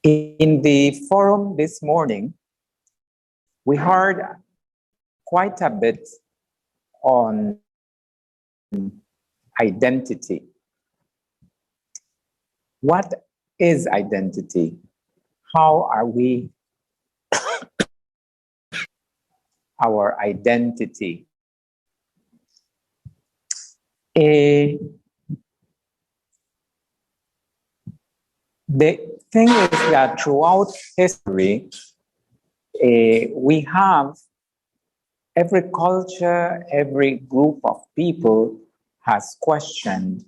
In the forum this morning, we heard quite a bit on identity. What is identity? How are we our identity? The thing is that throughout history, we have every culture, every group of people has questioned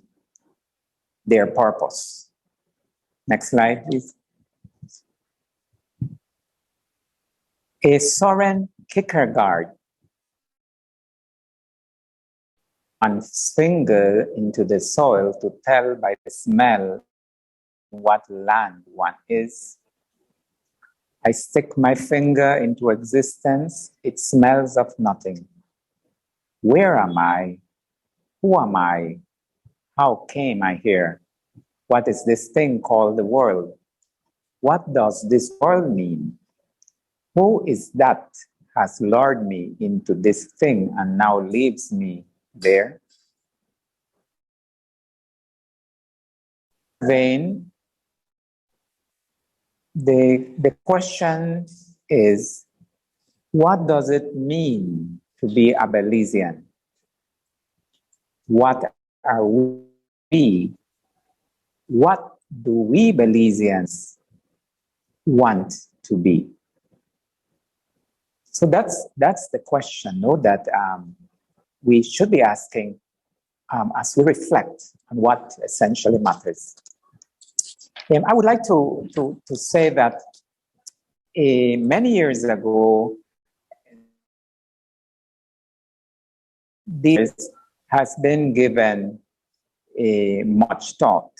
their purpose. Next slide, please. A Soren Kierkegaard and finger into the soil to tell by the smell what land one is. I stick my finger into existence, it smells of nothing. Where am I? Who am I? How came I here? What is this thing called the world? What does this world mean? Who is that has lured me into this thing and now leaves me there? Then the question is, what does it mean to be a Belizean? What are we? What do we Belizeans want to be? So that's the question, no, that we should be asking as we reflect on what essentially matters. I would like to say that many years ago, this has been given much thought.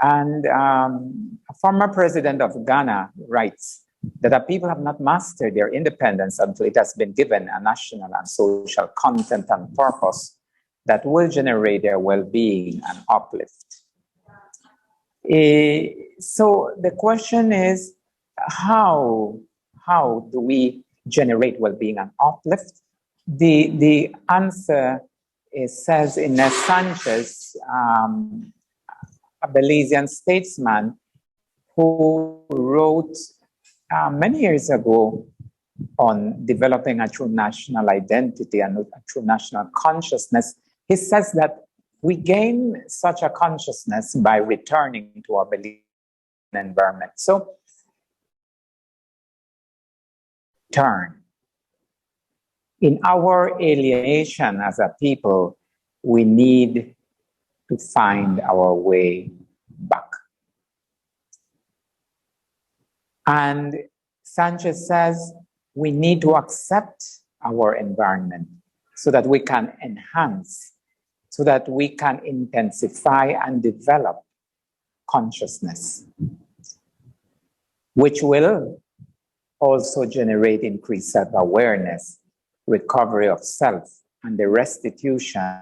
And a former president of Ghana writes that the people have not mastered their independence until it has been given a national and social content and purpose that will generate their well-being and uplift. So the question is, how do we generate well-being and uplift? The answer says Inés Sanchez, a Belizean statesman who wrote many years ago on developing a true national identity and a true national consciousness. He says that we gain such a consciousness by returning to our Belizean environment. So, turn. In our alienation as a people, we need to find our way back. And Sanchez says we need to accept our environment so that we can enhance, so that we can intensify and develop consciousness, which will also generate increased self-awareness, recovery of self, and the restitution.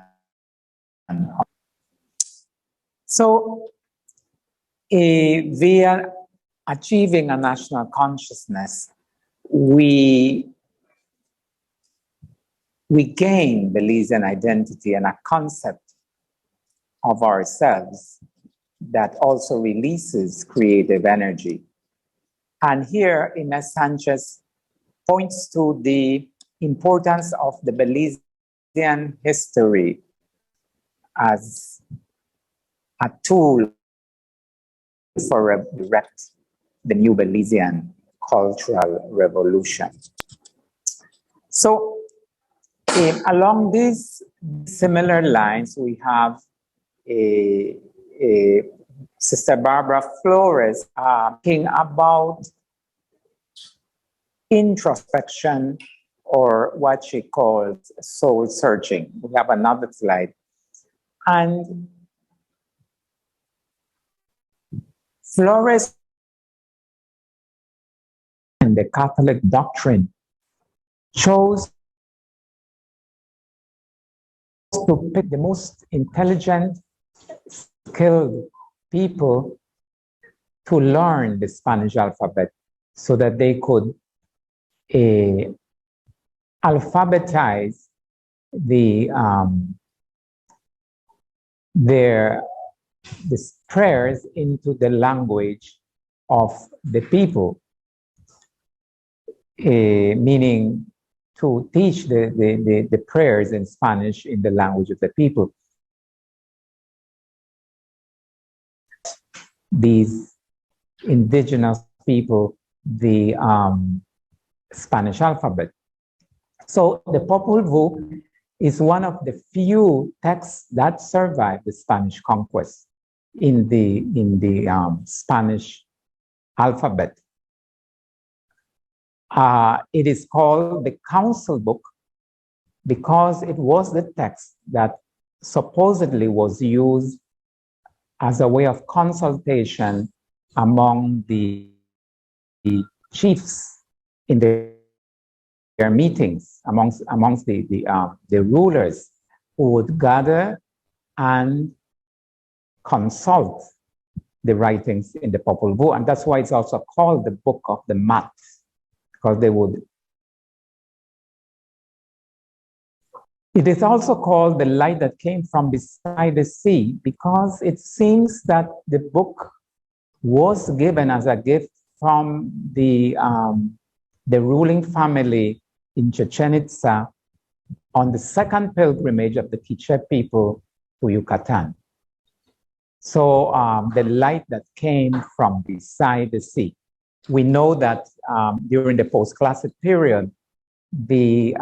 So, via achieving a national consciousness, we gain Belizean identity and a concept of ourselves that also releases creative energy. And here, Inés Sanchez points to the importance of the Belizean history as a tool for direct the new Belizean cultural revolution. So, along these similar lines, we have Sister Barbara Flores talking about introspection, or what she calls soul searching. We have another slide. And Flores and the Catholic doctrine chose to pick the most intelligent, skilled people to learn the Spanish alphabet so that they could alphabetize their prayers into the language of the people, meaning to teach the prayers in Spanish in the language of the people. These indigenous people, the Spanish alphabet. So the Popul Vuh is one of the few texts that survived the Spanish conquest in the Spanish alphabet. It is called the Council Book because it was the text that supposedly was used as a way of consultation among the chiefs in their meetings, amongst the rulers who would gather and consult the writings in the Popul Vuh. And that's why it's also called the Book of the Maths, because they would. It is also called the light that came from beside the sea, because it seems that the book was given as a gift from the ruling family in Chichen Itza on the second pilgrimage of the Quiche people to Yucatan. So the light that came from beside the sea. We know that during the post-classic period, the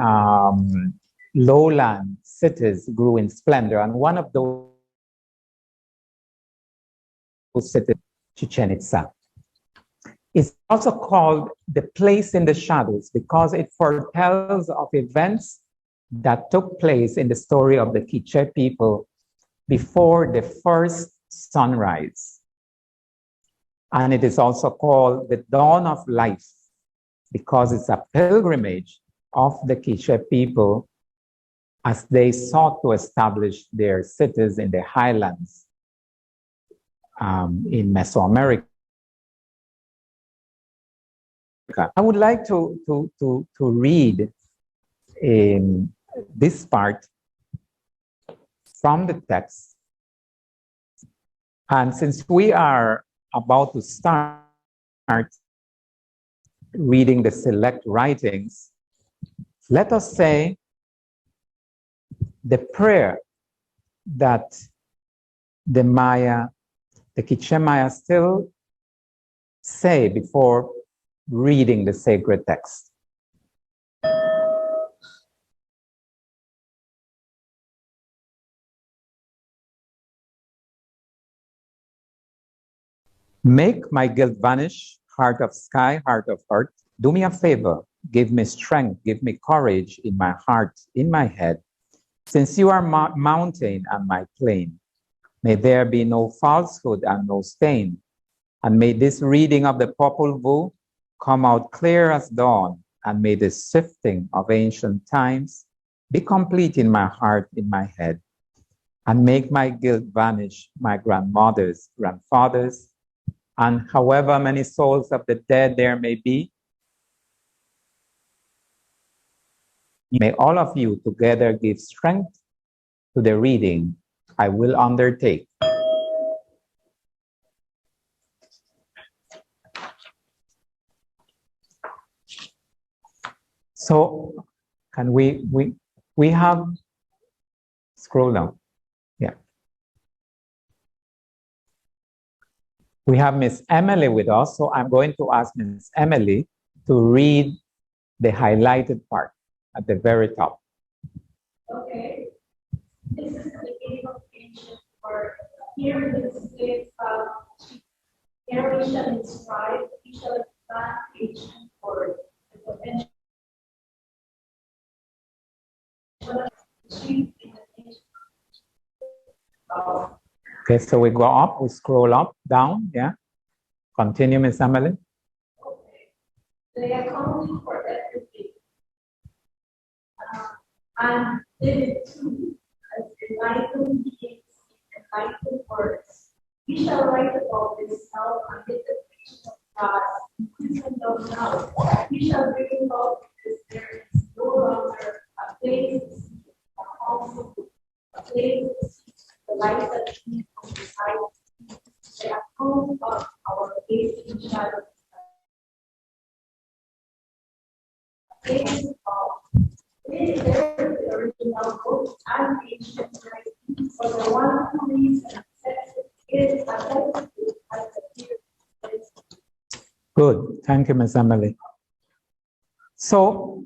lowland cities grew in splendor, and one of those cities, Chichen Itza. It's also called the place in the shadows because it foretells of events that took place in the story of the Quiche people before the first sunrise. And it is also called the dawn of life because it's a pilgrimage of the Quiche people as they sought to establish their cities in the highlands in Mesoamerica. I would like to read this part from the text. And since we are about to start reading the select writings, let us say the prayer that the Quiche Maya still say before reading the sacred text. Make my guilt vanish, heart of sky, heart of earth. Do me a favor, give me strength, give me courage in my heart, in my head. Since you are my mountain and my plain, may there be no falsehood and no stain. And may this reading of the Popul Vuh come out clear as dawn, and may the sifting of ancient times be complete in my heart, in my head, and make my guilt vanish, my grandmothers, grandfathers, and however many souls of the dead there may be, may all of you together give strength to the reading I will undertake. So can we have, scroll down, yeah. We have Miss Emily with us, so I'm going to ask Miss Emily to read the highlighted part at the very top. Okay. This is the beginning of ancient word. Here it states here we shall inscribe, we shall expand ancient word. The potential achieved in the ancient. Okay, so we go up, we scroll up, down, yeah. Continue, Miss Emily. Okay. They accounted for everything. And did it too, as enlightened beings in enlightened words. We shall write about this now amid the Christendom now. We shall bring about because there is no longer a place to see, a home, a place to see the light that sees from the side, the account of our facing shadow. There is the original book and ancient writing, but the one who reads and accepts it is accepted as the fear. Good. Thank you, Ms. Emily. So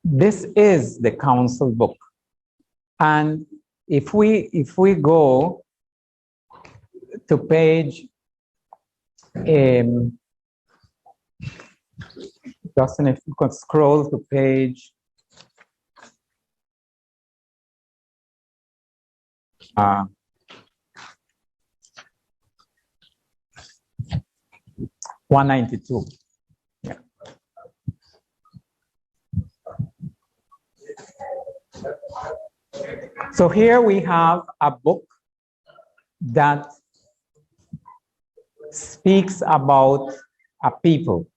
this is the council book. And if we go to page Justin, if you could scroll to page 192. Yeah. So here we have a book that speaks about a people,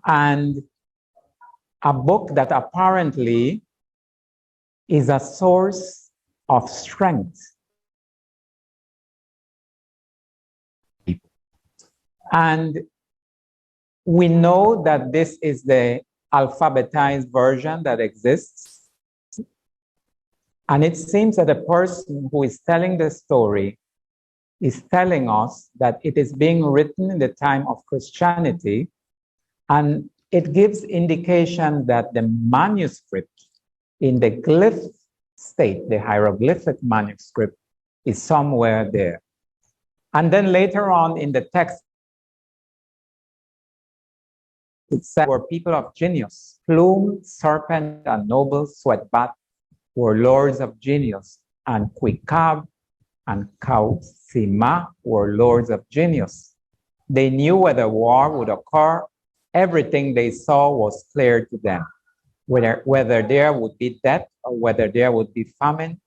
and a book that apparently is a source of strength. And we know that this is the alphabetized version that exists. And it seems that the person who is telling the story is telling us that it is being written in the time of Christianity, and it gives indication that the manuscript in the glyph state, the hieroglyphic manuscript, is somewhere there. And then later on in the text, it said were people of genius. Plume, Serpent, and Noble, Sweatbat were lords of genius, and Quicab and Kausima were lords of genius. They knew whether war would occur. Everything they saw was clear to them, whether there would be death or whether there would be famine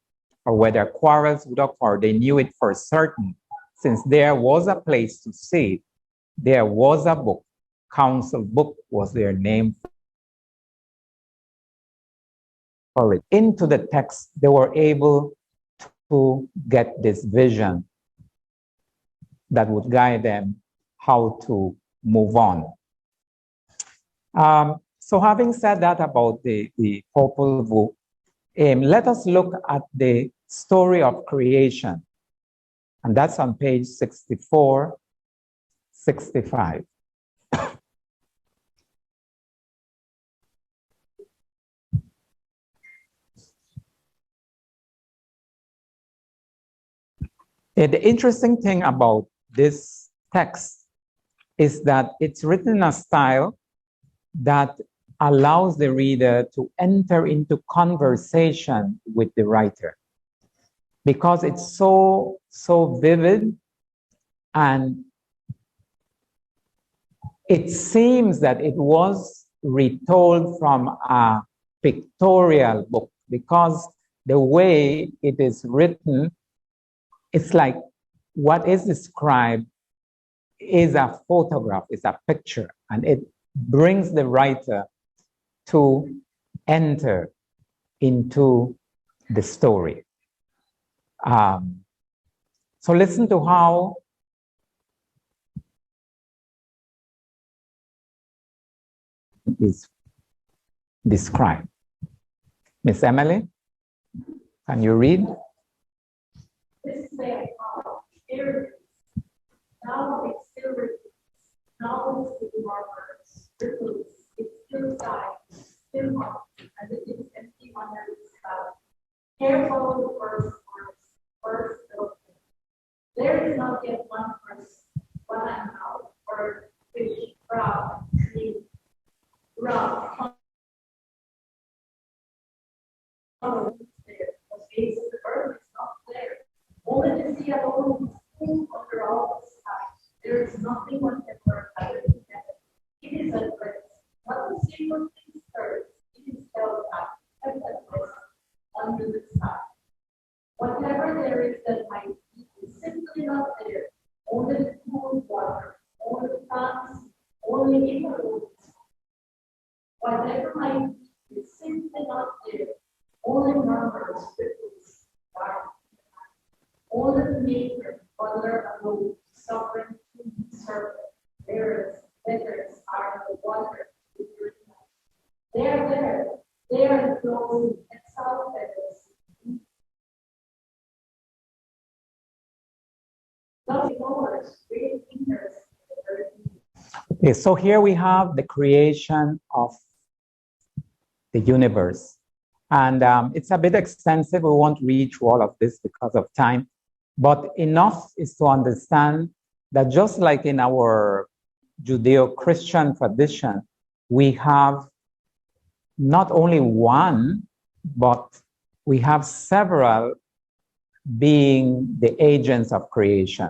or whether quarrels would occur. They knew it for certain, since there was a place to see it. There was a book. Council book was their name for it. Into the text, they were able to get this vision that would guide them how to move on. So having said that about the Popul Vuh, let us look at the story of creation. And that's on page 64, 65. The interesting thing about this text is that it's written in a style that allows the reader to enter into conversation with the writer, because it's so vivid, and it seems that it was retold from a pictorial book, because the way it is written, it's like what is described is a photograph, is a picture, and it brings the writer to enter into the story. So listen to how it is described. Miss Emily, can you read? This is a here now it still repeats. Now it's the markers, repeats. It's still time, still hot, as it is empty under its cloud. Careful the first little thing. There is not yet one first, one and out, or fish, brown, tree, rough. Oh, there. The face of the earth is not there. Only the sea alone is full under all the sky. There is nothing whatever other together. It is at rest. Not a single thing stirs. It is held up, kept at rest under the sky. Whatever there is that might be is simply not there. Only the cool water, Okay, so here we have the creation of the universe. And it's a bit extensive. We won't read through all of this because of time. But enough is to understand that just like in our Judeo-Christian tradition, we have not only one, but we have several being the agents of creation.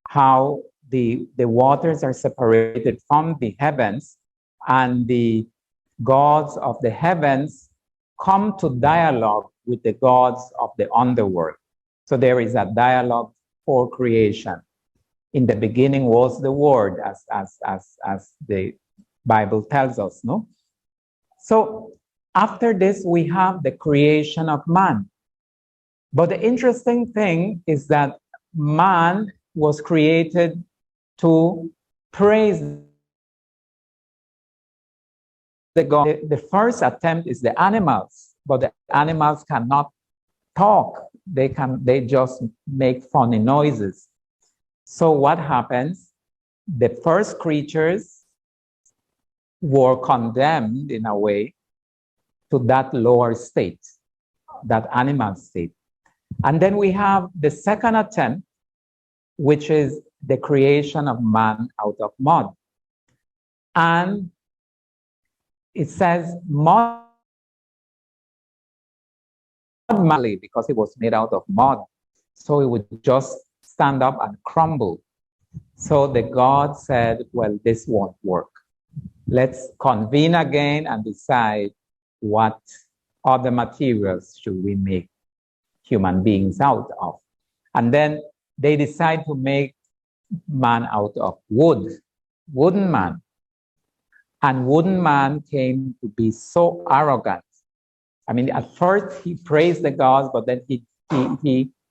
How the waters are separated from the heavens, and the gods of the heavens come to dialogue with the gods of the underworld. So there is a dialogue for creation. In the beginning was the Word, as the Bible tells us, no? So after this, we have the creation of man. But the interesting thing is that man was created to praise the God. The first attempt is the animals, but the animals cannot talk. They just make funny noises. So what happens? The first creatures were condemned in a way to that lower state, that animal state. And then we have the second attempt, which is the creation of man out of mud. And it says mud, because it was made out of mud, so it would just stand up and crumble. So the God said, well, this won't work. Let's convene again and decide what other materials should we make human beings out of. And then they decide to make man out of wood, wooden man. And wooden man came to be so arrogant. I mean, at first he praised the gods, but then he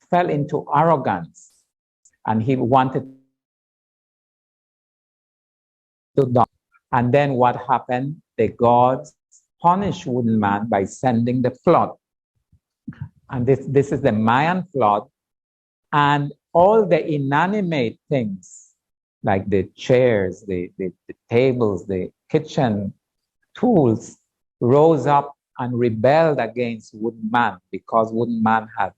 fell into arrogance, and he wanted to die. And then what happened? The gods punished wooden man by sending the flood. And this is the Mayan flood. And all the inanimate things, like the chairs, the tables, the kitchen tools, rose up and rebelled against wooden man, because wooden man had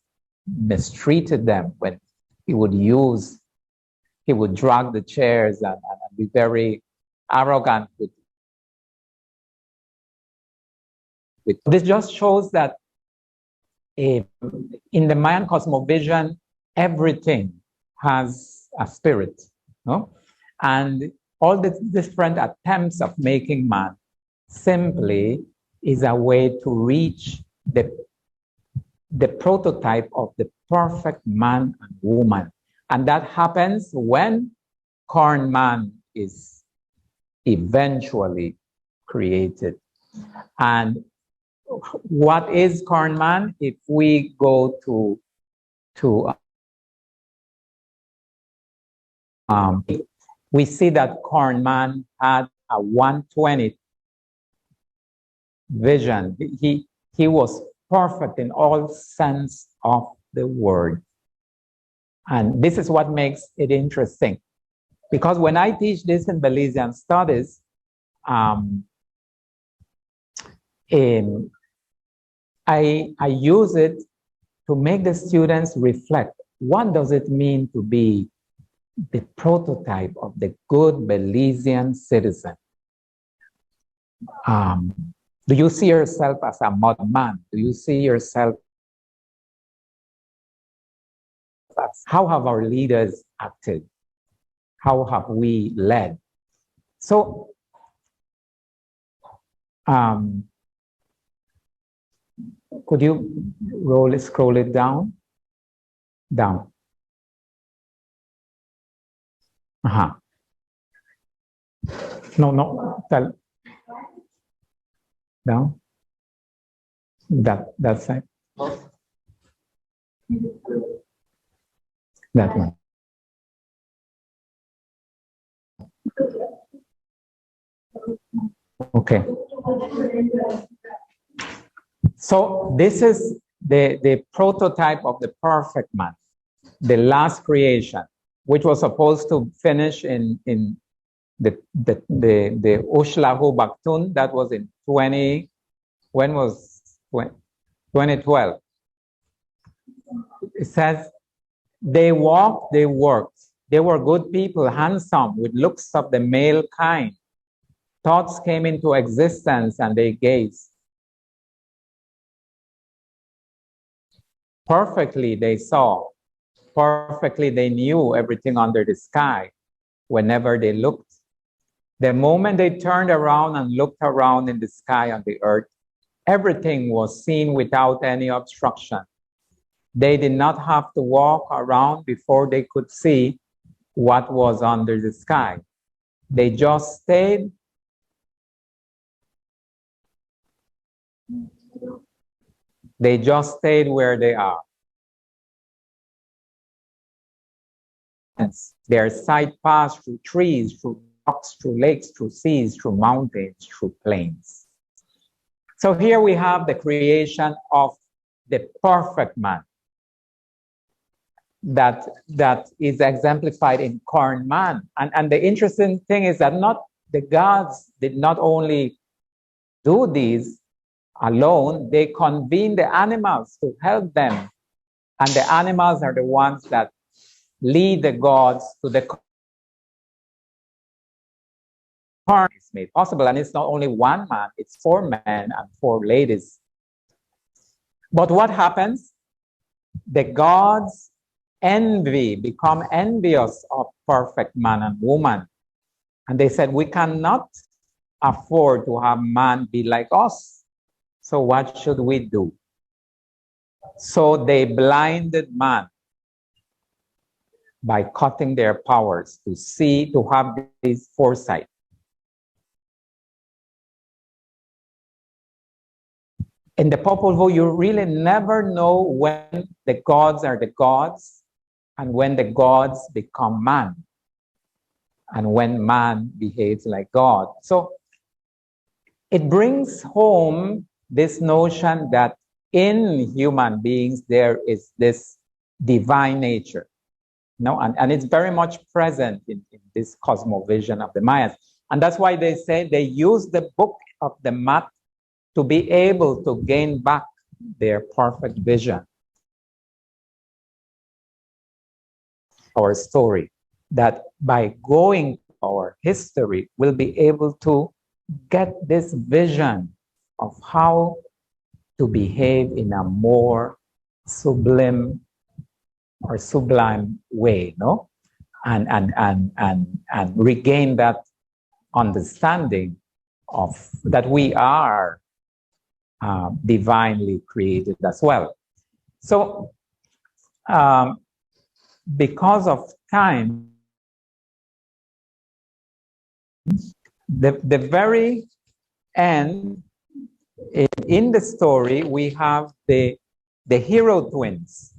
mistreated them when he would drag the chairs and be very arrogant with. This just shows that in the Mayan cosmovision, everything has a spirit, no? And all the different attempts of making man simply is a way to reach the prototype of the perfect man and woman. And that happens when corn man is eventually created. And what is corn man? If we go to we see that corn man had a 120 vision. He was perfect in all sense of the word. And this is what makes it interesting. Because when I teach this in Belizean studies, I use it to make the students reflect. What does it mean to be the prototype of the good Belizean citizen? Do you see yourself as a mud man? Do you see yourself as, how have our leaders acted? How have we led? So, could you scroll it down? Down. No, down. That side. That one. Okay. So this is the prototype of the perfect man, the last creation, which was supposed to finish in the Ushlahu Baktun. That was in 2012. It says, they walked, they worked. They were good people, handsome, with looks of the male kind. Thoughts came into existence and they gazed. Perfectly they saw. Perfectly they knew everything under the sky whenever they looked. The moment they turned around and looked around in the sky and the earth, everything was seen without any obstruction. They did not have to walk around before they could see what was under the sky. They just stayed. They just stayed where they are. Their sight passed through trees, through rocks, through lakes, through seas, through mountains, through plains. So here we have the creation of the perfect man that is exemplified in corn man. And the interesting thing is that the gods did not only do these alone, they convened the animals to help them. And the animals are the ones that lead the gods to the corn is made possible. And it's not only one man, it's 4 men and 4 ladies. But what happens? The gods become envious of perfect man and woman. And they said, we cannot afford to have man be like us. So what should we do? So they blinded man by cutting their powers to have this foresight. In the Popul Vuh, you really never know when the gods are the gods and when the gods become man and when man behaves like God. So it brings home this notion that in human beings there is this divine nature. And it's very much present in this cosmovision of the Mayas. And that's why they say they use the book of the mat to be able to gain back their perfect vision. Our story, that by going to our history, we'll be able to get this vision of how to behave in a more sublime way, and regain that understanding of that we are divinely created as well. So, because of time, the very end in the story, we have the hero twins.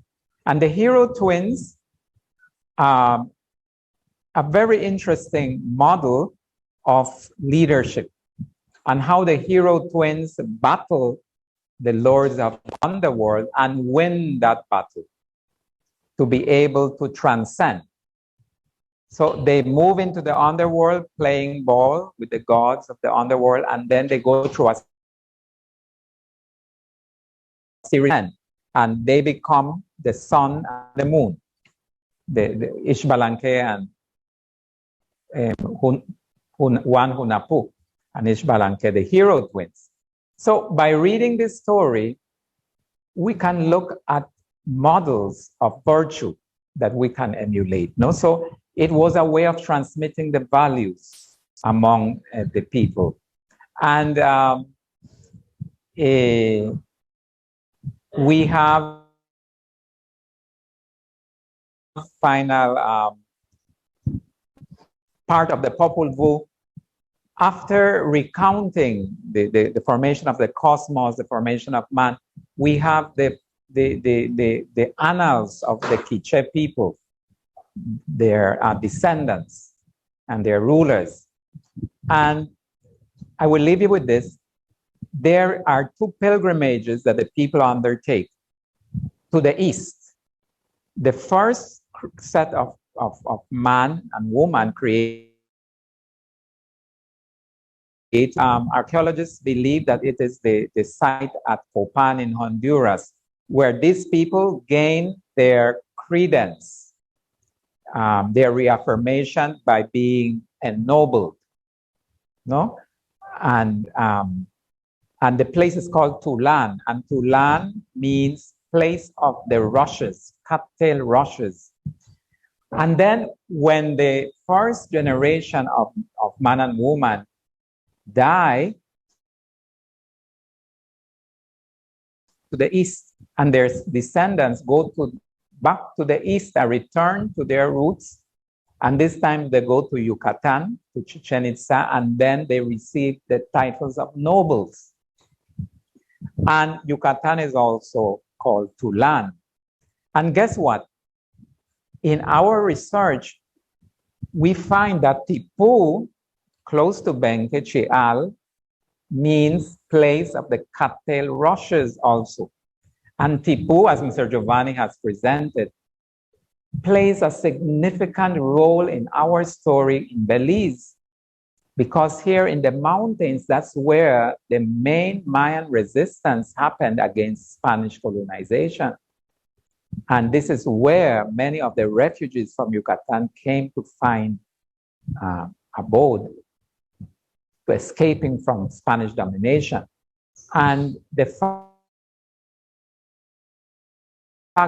And the hero twins are a very interesting model of leadership and how the hero twins battle the lords of the underworld and win that battle to be able to transcend. So they move into the underworld playing ball with the gods of the underworld, and then they go through a series and they become the sun and the moon, the Ishbalanque and Juan Hunapu and Ishbalanque, the hero twins. So by reading this story, we can look at models of virtue that we can emulate. So it was a way of transmitting the values among the people. And we have final part of the Popul Vuh. After recounting the formation of the cosmos, the formation of man, we have the annals of the Quiche people, their descendants and their rulers. And I will leave you with this. There are 2 pilgrimages that the people undertake. to the east. The first set of man and woman created. Archaeologists believe that it is the site at Copan in Honduras, where these people gained their credence, their reaffirmation by being ennobled. No? And the place is called Tulan, and Tulan means place of the rushes, cattail rushes. And then when the first generation of man and woman die to the east, and their descendants go back to the east and return to their roots, and this time they go to Yucatan, to Chichen Itza, and then they receive the titles of nobles. And Yucatan is also called Tulan. And guess what? In our research, we find that Tipu, close to Benque, Chial, means place of the cattail rushes also. And Tipu, as Mr. Giovanni has presented, plays a significant role in our story in Belize. Because here in the mountains, that's where the main Mayan resistance happened against Spanish colonization. And this is where many of the refugees from Yucatan came to find abode, to escaping from Spanish domination. And the fact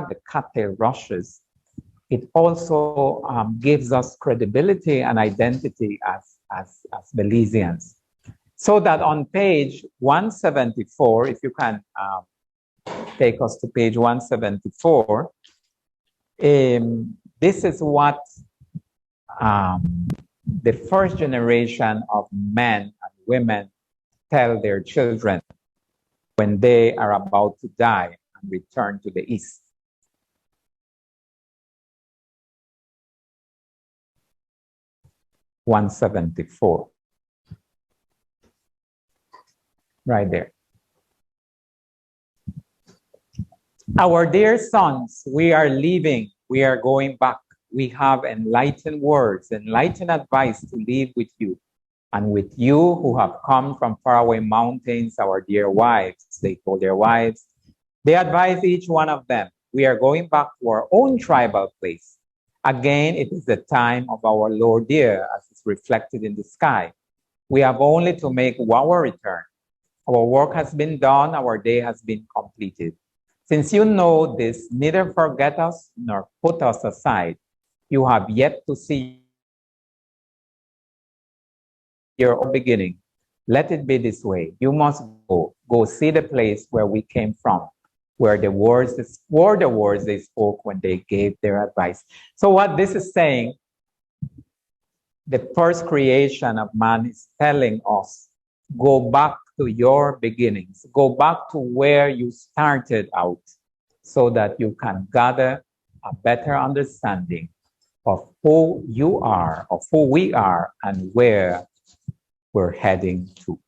the cattail rushes, it also gives us credibility and identity as Belizeans. So that on page 174, if you can take us to page 174, this is what the first generation of men and women tell their children when they are about to die and return to the east. (174). Right there. Our dear sons, we are leaving. We are going back. We have enlightened words, enlightened advice to leave with you. And with you who have come from faraway mountains, our dear wives, they told their wives. They advised each one of them, we are going back to our own tribal place. Again, it is the time of our Lord dear, as is reflected in the sky. We have only to make our return. Our work has been done, our day has been completed. Since you know this, neither forget us nor put us aside. You have yet to see your beginning. Let it be this way. You must go see the place where we came from, where the words were the words they spoke when they gave their advice. So what this is saying, the first creation of man is telling us, go back to your beginnings. Go back to where you started out so that you can gather a better understanding of who you are, of who we are, and where we're heading to.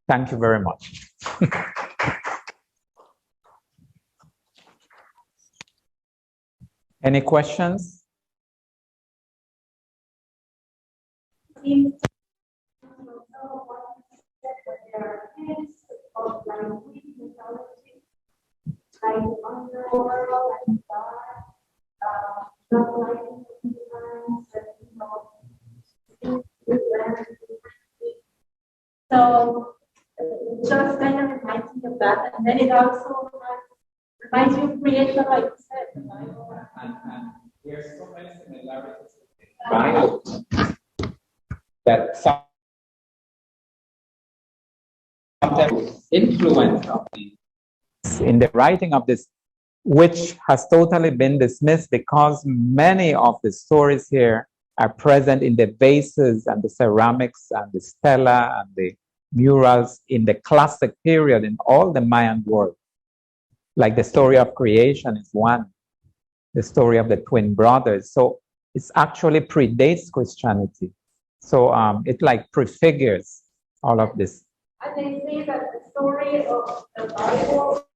Thank you very much. Any questions? So just kind of reminds me of that, and then it also reminds you of creation, like you said. And there's so many similarities with the Bible that sometimes influence of in the writing of this, which has totally been dismissed because many of the stories here are present in the vases and the ceramics and the stela and the murals in the classic period in all the Mayan world. Like the story of creation is one, the story of the twin brothers. So it actually predates Christianity. So it like prefigures all of this. And they say that the story of the Bible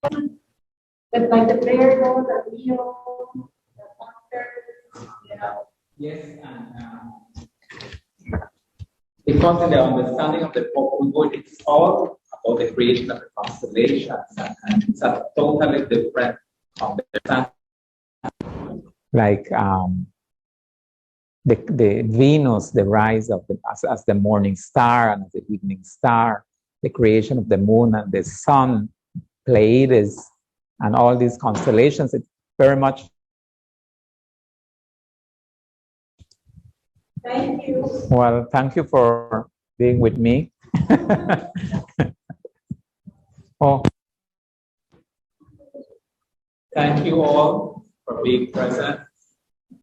But like the Viejo, the Viejo, the Doctor, Yes, and because in the understanding of the Popul Vuh, it's all about the creation of the constellations, and it's a totally different understanding. Like the Venus, the rise of the as the morning star and as the evening star, the creation of the moon and the sun, Pleiades, and all these constellations. It's very much. Thank you. Well, thank you for being with me. Oh, thank you all for being present.